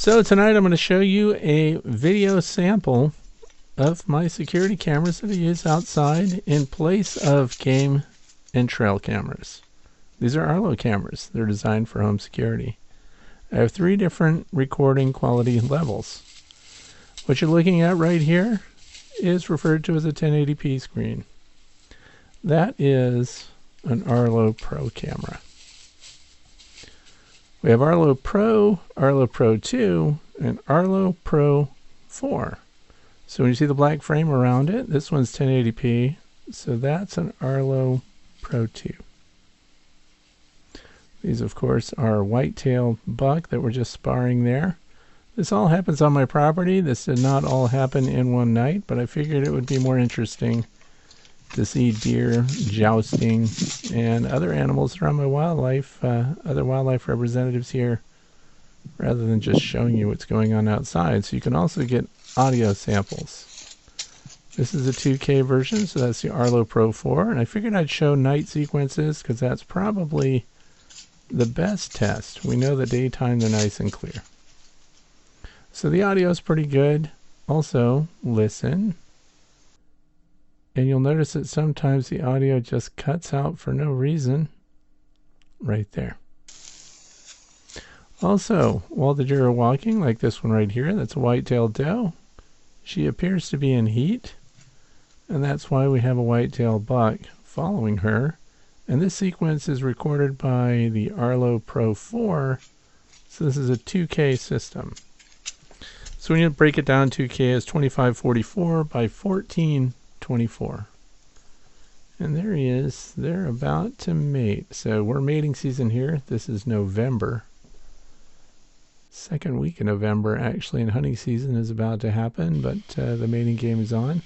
So tonight I'm going to show you a video sample of my security cameras that I use outside in place of game and trail cameras. These are Arlo cameras. They're designed for home security. I have 3 different recording quality levels. What you're looking at right here is referred to as a 1080p screen. That is an Arlo Pro camera. We have Arlo Pro, Arlo Pro II, and Arlo Pro 4. So when you see the black frame around it, this one's 1080p, so that's an Arlo Pro II. These, of course, are white-tailed buck that we're just sparring there. This all happens on my property. This did not all happen in one night, but I figured it would be more interesting to see deer jousting and other animals around my wildlife, other wildlife representatives here, rather than just showing you what's going on outside. So you can also get audio samples. This is a 2K version, so that's the Arlo Pro 4, and I figured I'd show night sequences because that's probably the best test. We know the daytime they're nice and clear. So the audio is pretty good. Also, listen. And you'll notice that sometimes the audio just cuts out for no reason right there. Also, while the deer are walking, like this one right here, that's a white-tailed doe. She appears to be in heat, and that's why we have a white-tailed buck following her. And this sequence is recorded by the Arlo Pro 4, so this is a 2K system. So when you break it down, 2K is 2544 by 1424. And there he is. They're about to mate. So we're mating season here. This is November. Second week of November, actually, and hunting season is about to happen, but the mating game is on.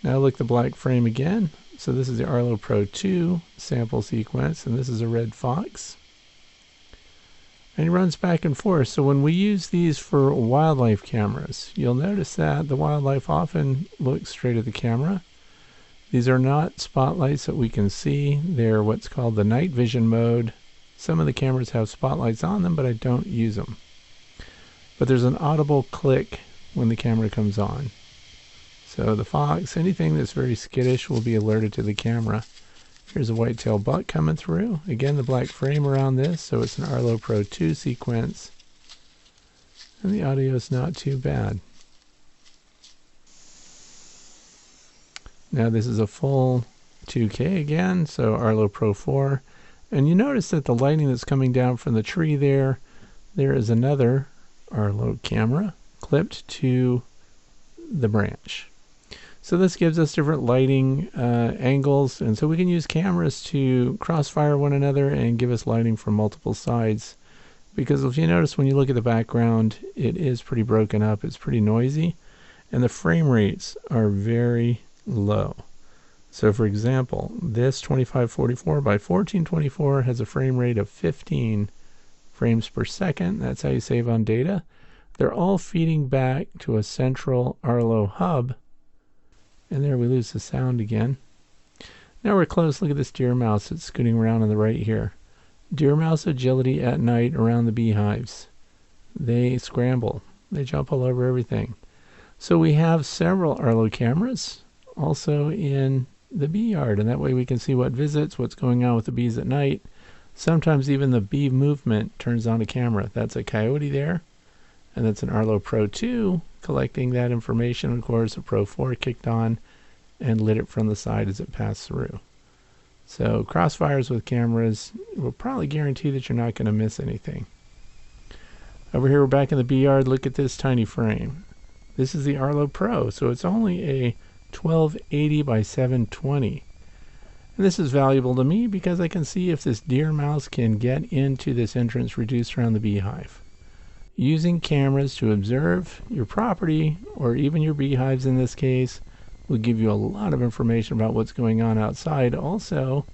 Now look at the black frame again. So this is the Arlo Pro II sample sequence, and this is a red fox. And he runs back and forth. So when we use these for wildlife cameras, you'll notice that the wildlife often looks straight at the camera. These are not spotlights that we can see. They're what's called the night vision mode. Some of the cameras have spotlights on them, but I don't use them. But there's an audible click when the camera comes on. So the fox, anything that's very skittish, will be alerted to the camera. Here's a white-tailed buck coming through. Again, the black frame around this, so it's an Arlo Pro II sequence. And the audio is not too bad. Now this is a full 2K again, so Arlo Pro 4. And you notice that the lighting that's coming down from the tree there is another Arlo camera clipped to the branch. So this gives us different lighting angles, and so we can use cameras to crossfire one another and give us lighting from multiple sides. Because if you notice when you look at the background, it is pretty broken up, it's pretty noisy, and the frame rates are very low. So for example, this 2544 by 1424 has a frame rate of 15 frames per second. That's how you save on data. They're all feeding back to a central Arlo Hub. And there we lose the sound again. Now we're close. Look at this deer mouse that's scooting around on the right here. Deer mouse agility at night around the beehives. They scramble. They jump all over everything. So we have several Arlo cameras also in the bee yard, and that way we can see what visits, what's going on with the bees at night. Sometimes even the bee movement turns on a camera. That's a coyote there, and that's an Arlo Pro II collecting that information. Of course, the Pro 4 kicked on and lit it from the side as it passed through. So crossfires with cameras will probably guarantee that you're not going to miss anything. Over here we're back in the bee yard. Look at this tiny frame. This is the Arlo Pro, so it's only a 1280 by 720. And this is valuable to me because I can see if this deer mouse can get into this entrance reduced around the beehive. Using cameras to observe your property, or even your beehives in this case, will give you a lot of information about what's going on outside. Also,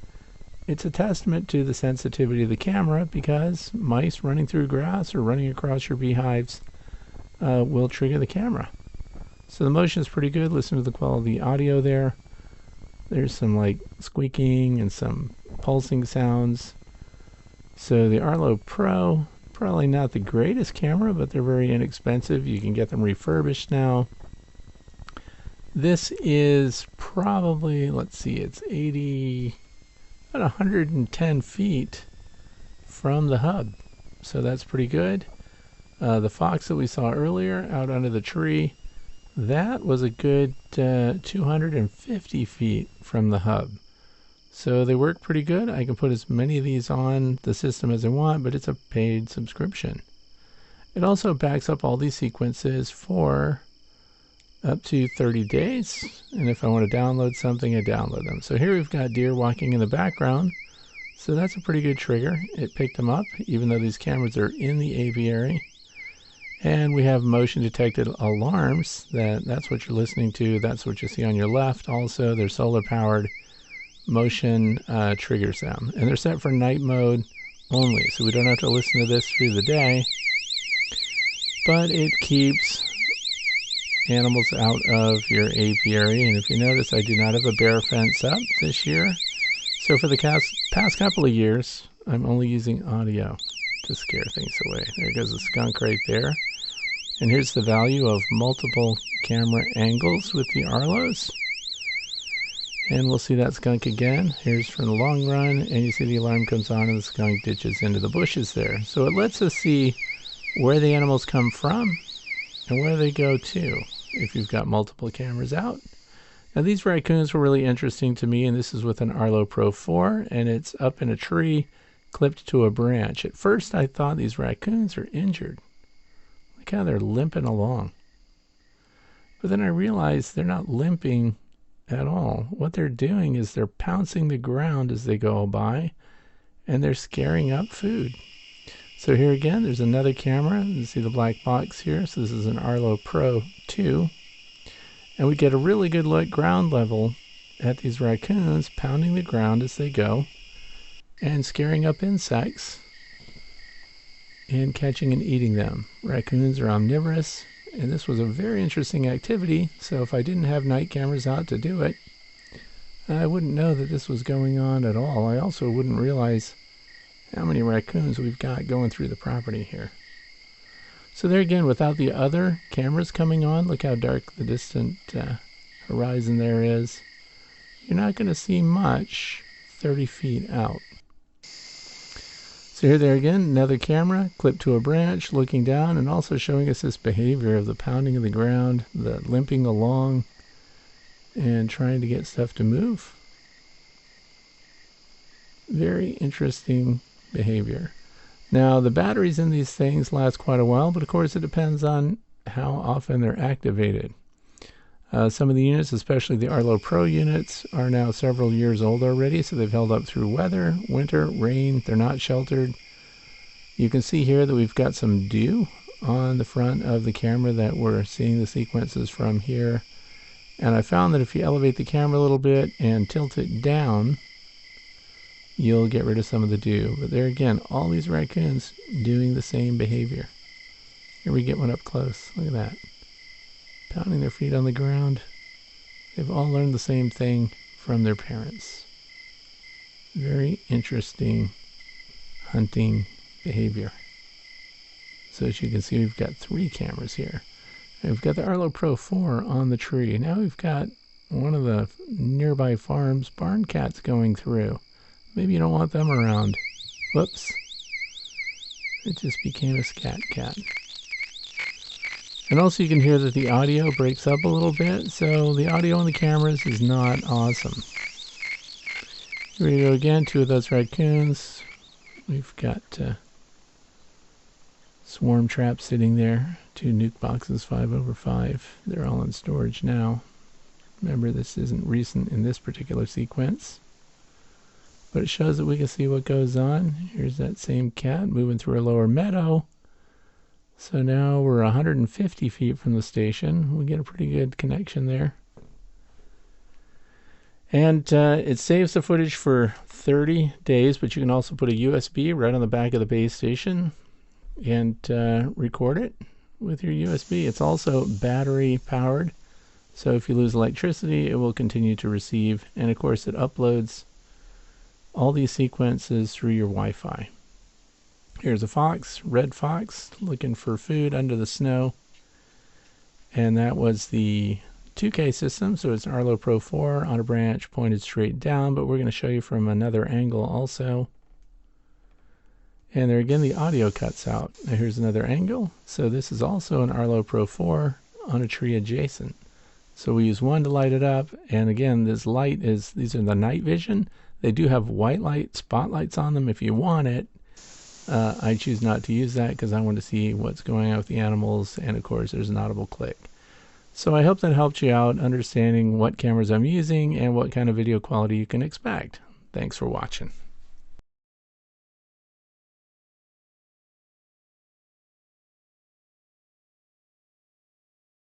it's a testament to the sensitivity of the camera because mice running through grass or running across your beehives will trigger the camera. So the motion is pretty good. Listen to the quality audio there. There's some like squeaking and some pulsing sounds. So the Arlo Pro probably not the greatest camera, but they're very inexpensive. You can get them refurbished now. This is probably, let's see, it's about 110 feet from the hub. So that's pretty good. The fox that we saw earlier out under the tree, that was a good 250 feet from the hub. So they work pretty good. I can put as many of these on the system as I want, but it's a paid subscription. It also backs up all these sequences for up to 30 days. And if I want to download something, I download them. So here we've got deer walking in the background. So that's a pretty good trigger. It picked them up, even though these cameras are in the aviary. And we have motion detected alarms. That's what you're listening to. That's what you see on your left. Also, they're solar powered motion triggers them. And they're set for night mode only. So we don't have to listen to this through the day. But it keeps animals out of your apiary. And if you notice, I do not have a bear fence up this year. So for the past couple of years, I'm only using audio to scare things away. There goes the skunk right there. And here's the value of multiple camera angles with the Arlos. And we'll see that skunk again. Here's from the long run, and you see the alarm comes on and the skunk ditches into the bushes there. So it lets us see where the animals come from and where they go to if you've got multiple cameras out. Now these raccoons were really interesting to me, and this is with an Arlo Pro 4, and it's up in a tree clipped to a branch. At first I thought these raccoons are injured. Look how they're limping along. But then I realized they're not limping at all. What they're doing is they're pouncing the ground as they go by, and they're scaring up food. So here again, there's another camera. You see the black box here. So this is an Arlo Pro II. And we get a really good look ground level at these raccoons pounding the ground as they go and scaring up insects and catching and eating them. Raccoons are omnivorous, and this was a very interesting activity. So if I didn't have night cameras out to do it, I wouldn't know that this was going on at all. I also wouldn't realize how many raccoons we've got going through the property here. So there again, without the other cameras coming on, look how dark the distant horizon there is. You're not going to see much 30 feet out. So here there again, another camera clipped to a branch, looking down and also showing us this behavior of the pounding of the ground, the limping along, and trying to get stuff to move. Very interesting behavior. Now the batteries in these things last quite a while, but of course it depends on how often they're activated. Some of the units, especially the Arlo Pro units, are now several years old already, so they've held up through weather, winter, rain. They're not sheltered. You can see here that we've got some dew on the front of the camera that we're seeing the sequences from here. And I found that if you elevate the camera a little bit and tilt it down, you'll get rid of some of the dew. But there again, all these raccoons doing the same behavior. Here we get one up close. Look at that. Pounding their feet on the ground. They've all learned the same thing from their parents. Very interesting hunting behavior. So as you can see, we've got 3 cameras here. And we've got the Arlo Pro 4 on the tree. Now we've got one of the nearby farms barn cats going through. Maybe you don't want them around. Whoops. It just became a scat cat. And also you can hear that the audio breaks up a little bit, so the audio on the cameras is not awesome. Here we go again, 2 of those raccoons. We've got swarm traps sitting there, 2 nuke boxes 5x5. They're all in storage now. Remember, this isn't recent in this particular sequence, but it shows that we can see what goes on. Here's that same cat moving through a lower meadow. So now we're 150 feet from the station. We get a pretty good connection there. And it saves the footage for 30 days, but you can also put a USB right on the back of the base station and record it with your USB. It's also battery powered, so if you lose electricity, it will continue to receive. And of course, it uploads all these sequences through your Wi-Fi. Here's a fox, red fox, looking for food under the snow. And that was the 2K system, so it's an Arlo Pro 4 on a branch pointed straight down, but we're going to show you from another angle also. And there again, the audio cuts out. Now here's another angle. So this is also an Arlo Pro 4 on a tree adjacent. So we use one to light it up, and again, this light is, these are the night vision. They do have white light spotlights on them if you want it. I choose not to use that because I want to see what's going on with the animals, and of course there's an audible click. So I hope that helped you out understanding what cameras I'm using and what kind of video quality you can expect. Thanks for watching.